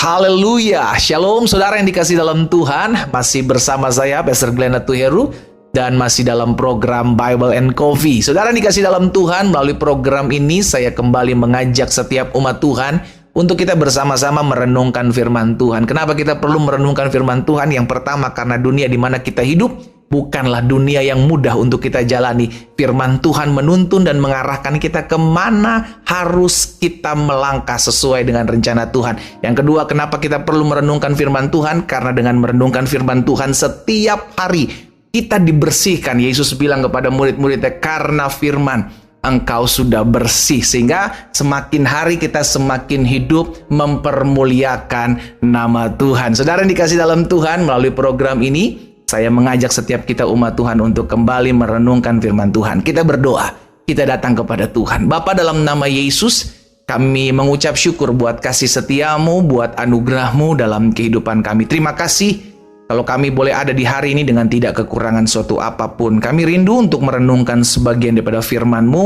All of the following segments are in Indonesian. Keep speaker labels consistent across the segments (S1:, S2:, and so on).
S1: Haleluya, Shalom saudara yang dikasih dalam Tuhan. Masih bersama saya Pastor Glenn Tuheru dan masih dalam program Bible and Coffee. Saudara yang dikasih dalam Tuhan, melalui program ini saya kembali mengajak setiap umat Tuhan untuk kita bersama-sama merenungkan firman Tuhan. Kenapa kita perlu merenungkan firman Tuhan? Yang pertama, karena dunia di mana kita hidup bukanlah dunia yang mudah untuk kita jalani. Firman Tuhan menuntun dan mengarahkan kita kemana harus kita melangkah sesuai dengan rencana Tuhan. Yang kedua, kenapa kita perlu merenungkan firman Tuhan? Karena dengan merenungkan firman Tuhan setiap hari kita dibersihkan. Yesus bilang kepada murid-muridnya, karena firman engkau sudah bersih. Sehingga semakin hari kita semakin hidup mempermuliakan nama Tuhan. Saudara yang dikasih dalam Tuhan, melalui program ini saya mengajak setiap kita umat Tuhan untuk kembali merenungkan firman Tuhan. Kita berdoa, kita datang kepada Tuhan. Bapa, dalam nama Yesus, kami mengucap syukur buat kasih setiamu, buat anugerahmu dalam kehidupan kami. Terima kasih kalau kami boleh ada di hari ini dengan tidak kekurangan suatu apapun. Kami rindu untuk merenungkan sebagian daripada firman-Mu.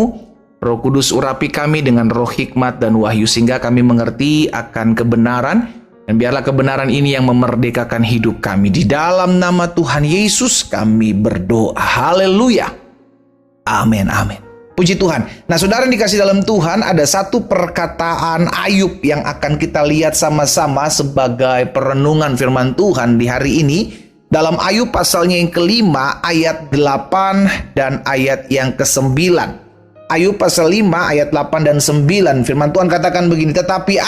S1: Roh Kudus urapi kami dengan roh hikmat dan wahyu, sehingga kami mengerti akan kebenaran. Dan biarlah kebenaran ini yang memerdekakan hidup kami. Di dalam nama Tuhan Yesus kami berdoa. Haleluya. Amin, amin. Puji Tuhan. Nah, saudara yang dikasih dalam Tuhan, ada satu perkataan Ayub yang akan kita lihat sama-sama sebagai perenungan firman Tuhan di hari ini. Dalam Ayub pasalnya yang kelima, ayat 8 dan ayat yang ke-9. Ayub pasal 5, ayat 8 dan 9. Firman Tuhan katakan begini, tetapi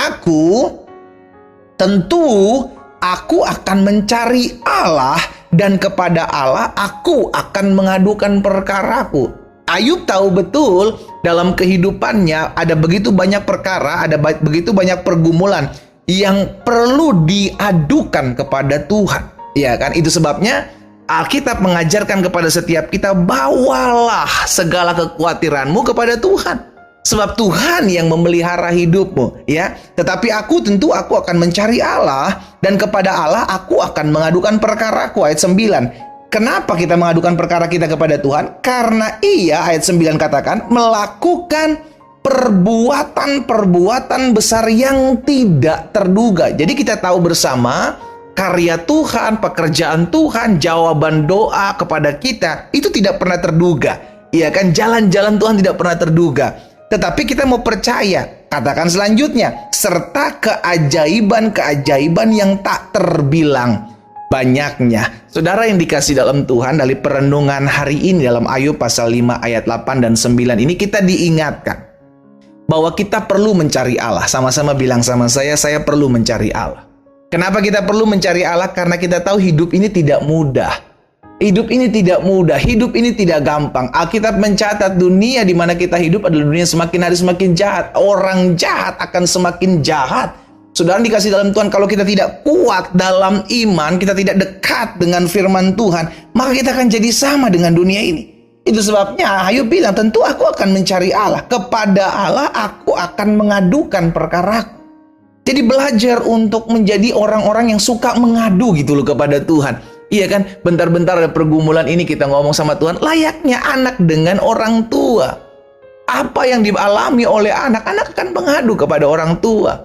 S1: tentu aku akan mencari Allah, dan kepada Allah aku akan mengadukan perkaraku. Ayub tahu betul dalam kehidupannya ada begitu banyak perkara, ada begitu banyak pergumulan yang perlu diadukan kepada Tuhan. Ya kan? Itu sebabnya Alkitab mengajarkan kepada setiap kita, bawalah segala kekhawatiranmu kepada Tuhan. Sebab Tuhan yang memelihara hidupmu, ya. Tetapi tentu aku akan mencari Allah, dan kepada Allah aku akan mengadukan perkaraku. Ayat 9. Kenapa kita mengadukan perkara kita kepada Tuhan? Karena Ia, ayat 9 katakan, melakukan perbuatan-perbuatan besar yang tidak terduga. Jadi kita tahu bersama karya Tuhan, pekerjaan Tuhan, jawaban doa kepada kita itu tidak pernah terduga. Iya kan? Jalan-jalan Tuhan tidak pernah terduga. Tetapi kita mau percaya, katakan selanjutnya, serta keajaiban-keajaiban yang tak terbilang banyaknya. Saudara yang dikasih dalam Tuhan, dari perenungan hari ini dalam Ayub pasal 5 ayat 8 dan 9 ini kita diingatkan bahwa kita perlu mencari Allah. Sama-sama bilang sama saya perlu mencari Allah. Kenapa kita perlu mencari Allah? Karena kita tahu hidup ini tidak mudah. Hidup ini tidak mudah, hidup ini tidak gampang. Alkitab mencatat dunia di mana kita hidup adalah dunia semakin hari semakin jahat. Orang jahat akan semakin jahat. Saudara dikasih dalam Tuhan, kalau kita tidak kuat dalam iman, kita tidak dekat dengan firman Tuhan, maka kita akan jadi sama dengan dunia ini. Itu sebabnya Ayub bilang, tentu aku akan mencari Allah. Kepada Allah aku akan mengadukan perkaraku. Jadi belajar untuk menjadi orang-orang yang suka mengadu gitu loh kepada Tuhan. Iya kan, bentar-bentar ada pergumulan ini kita ngomong sama Tuhan, layaknya anak dengan orang tua. Apa yang dialami oleh anak akan mengadu kepada orang tua.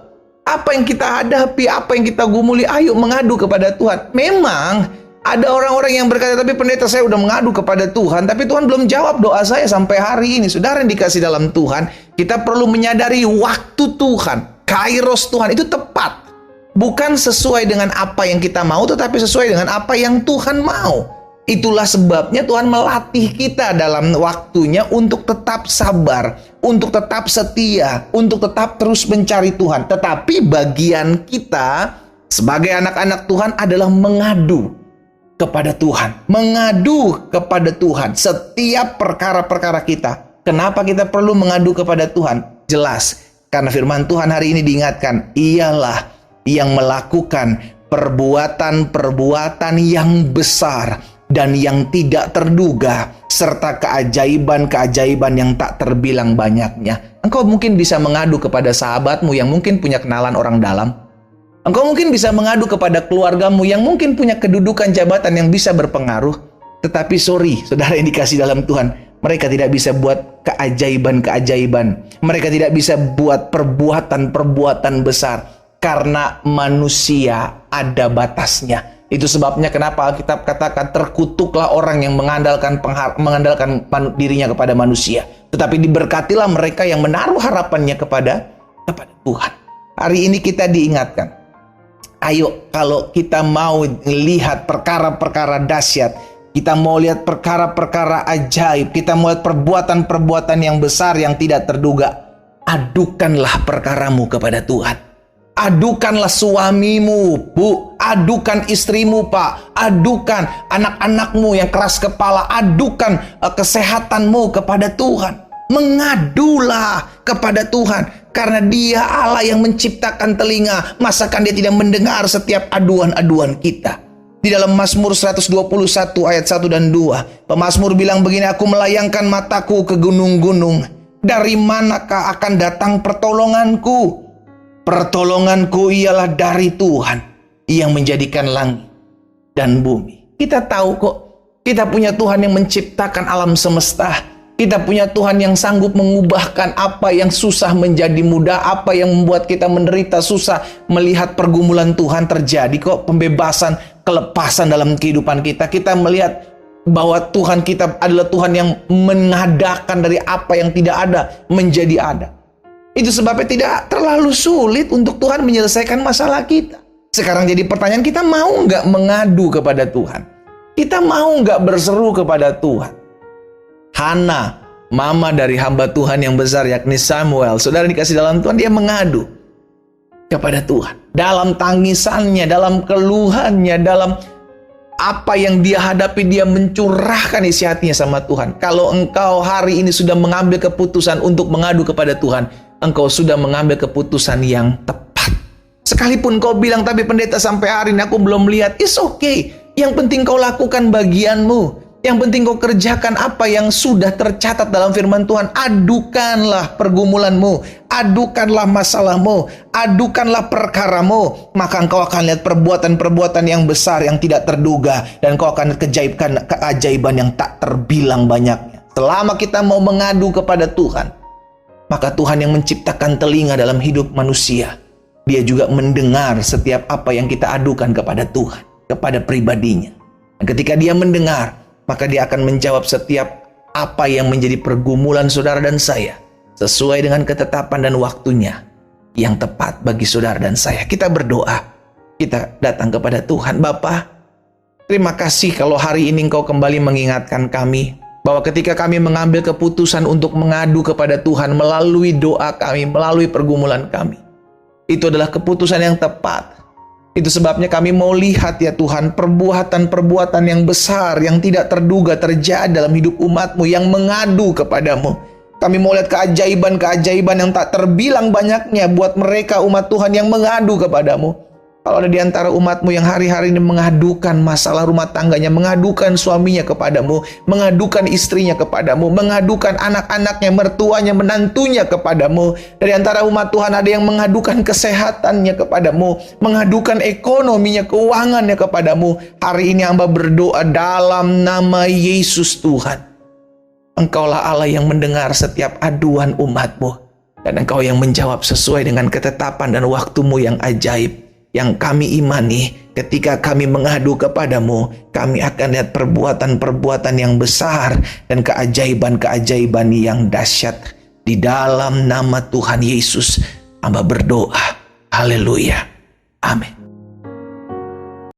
S1: Apa yang kita hadapi, apa yang kita gumuli, ayo mengadu kepada Tuhan. Memang ada orang-orang yang berkata, tapi pendeta saya udah mengadu kepada Tuhan, tapi Tuhan belum jawab doa saya sampai hari ini. Saudara yang dikasih dalam Tuhan, kita perlu menyadari waktu Tuhan, kairos Tuhan itu tepat. Bukan sesuai dengan apa yang kita mau, tetapi sesuai dengan apa yang Tuhan mau. Itulah sebabnya Tuhan melatih kita dalam waktunya untuk tetap sabar, untuk tetap setia, untuk tetap terus mencari Tuhan. Tetapi bagian kita sebagai anak-anak Tuhan adalah mengadu kepada Tuhan. Mengadu kepada Tuhan setiap perkara-perkara kita. Kenapa kita perlu mengadu kepada Tuhan? Jelas, karena firman Tuhan hari ini diingatkan, Ialah yang melakukan perbuatan-perbuatan yang besar dan yang tidak terduga, serta keajaiban-keajaiban yang tak terbilang banyaknya. Engkau mungkin bisa mengadu kepada sahabatmu yang mungkin punya kenalan orang dalam. Engkau mungkin bisa mengadu kepada keluargamu yang mungkin punya kedudukan jabatan yang bisa berpengaruh. Tetapi saudara yang dikasih dalam Tuhan, mereka tidak bisa buat keajaiban-keajaiban. Mereka tidak bisa buat perbuatan-perbuatan besar. karena manusia ada batasnya. Itu sebabnya kenapa Alkitab katakan terkutuklah orang yang mengandalkan dirinya kepada manusia, tetapi diberkatilah mereka yang menaruh harapannya kepada Tuhan. Hari ini kita diingatkan, ayo kalau kita mau lihat perkara-perkara dahsyat, kita mau lihat perkara-perkara ajaib, kita mau lihat perbuatan-perbuatan yang besar yang tidak terduga, adukanlah perkaramu kepada Tuhan. Adukanlah suamimu, Bu. Adukan istrimu, Pak. Adukan anak-anakmu yang keras kepala. Adukan kesehatanmu kepada Tuhan. Mengadulah kepada Tuhan. Karena Dia Allah yang menciptakan telinga. Masakan Dia tidak mendengar setiap aduan-aduan kita? Di dalam Mazmur 121 ayat 1 dan 2. Pemazmur bilang begini, aku melayangkan mataku ke gunung-gunung. Dari manakah akan datang pertolonganku? Pertolonganku ialah dari Tuhan yang menjadikan langit dan bumi. Kita tahu kok, kita punya Tuhan yang menciptakan alam semesta. Kita punya Tuhan yang sanggup mengubahkan apa yang susah menjadi mudah, apa yang membuat kita menderita susah. Melihat pergumulan Tuhan terjadi kok, pembebasan, kelepasan dalam kehidupan kita. Kita melihat bahwa Tuhan kita adalah Tuhan yang mengadakan dari apa yang tidak ada menjadi ada. Itu sebabnya tidak terlalu sulit untuk Tuhan menyelesaikan masalah kita. Sekarang jadi pertanyaan, kita mau nggak mengadu kepada Tuhan? Kita mau nggak berseru kepada Tuhan? Hana, mama dari hamba Tuhan yang besar yakni Samuel, saudara dikasih dalam Tuhan, dia mengadu kepada Tuhan. Dalam tangisannya, dalam keluhannya, dalam apa yang dia hadapi, dia mencurahkan isi hatinya sama Tuhan. Kalau engkau hari ini sudah mengambil keputusan untuk mengadu kepada Tuhan, engkau sudah mengambil keputusan yang tepat. Sekalipun kau bilang, tapi pendeta sampai hari ini aku belum melihat, it's okay. Yang penting kau lakukan bagianmu. Yang penting kau kerjakan apa yang sudah tercatat dalam firman Tuhan. Adukanlah pergumulanmu, adukanlah masalahmu, adukanlah perkaramu. Maka engkau akan lihat perbuatan-perbuatan yang besar yang tidak terduga. Dan kau akan keajaiban yang tak terbilang banyaknya. Selama kita mau mengadu kepada Tuhan, maka Tuhan yang menciptakan telinga dalam hidup manusia, Dia juga mendengar setiap apa yang kita adukan kepada Tuhan, kepada pribadinya. Dan ketika Dia mendengar, maka Dia akan menjawab setiap apa yang menjadi pergumulan saudara dan saya, sesuai dengan ketetapan dan waktunya yang tepat bagi saudara dan saya. Kita berdoa, kita datang kepada Tuhan. Bapa, terima kasih kalau hari ini Engkau kembali mengingatkan kami bahwa ketika kami mengambil keputusan untuk mengadu kepada Tuhan melalui doa kami, melalui pergumulan kami, itu adalah keputusan yang tepat. Itu sebabnya kami mau lihat ya Tuhan, perbuatan-perbuatan yang besar, yang tidak terduga terjadi dalam hidup umat-Mu yang mengadu kepadamu. Kami mau lihat keajaiban-keajaiban yang tak terbilang banyaknya buat mereka umat Tuhan yang mengadu kepadamu. Kalau ada di antara umat-Mu yang hari-hari ini mengadukan masalah rumah tangganya, mengadukan suaminya kepadamu, mengadukan istrinya kepadamu, mengadukan anak-anaknya, mertuanya, menantunya kepadamu. Dari antara umat Tuhan ada yang mengadukan kesehatannya kepadamu, mengadukan ekonominya, keuangannya kepadamu. Hari ini hamba berdoa dalam nama Yesus Tuhan. Engkaulah Allah yang mendengar setiap aduan umat-Mu. Dan Engkau yang menjawab sesuai dengan ketetapan dan waktu-Mu yang ajaib. Yang kami imani, ketika kami mengadu kepadamu, kami akan lihat perbuatan-perbuatan yang besar dan keajaiban-keajaiban yang dahsyat. Di dalam nama Tuhan Yesus, hamba berdoa. Haleluya. Amin.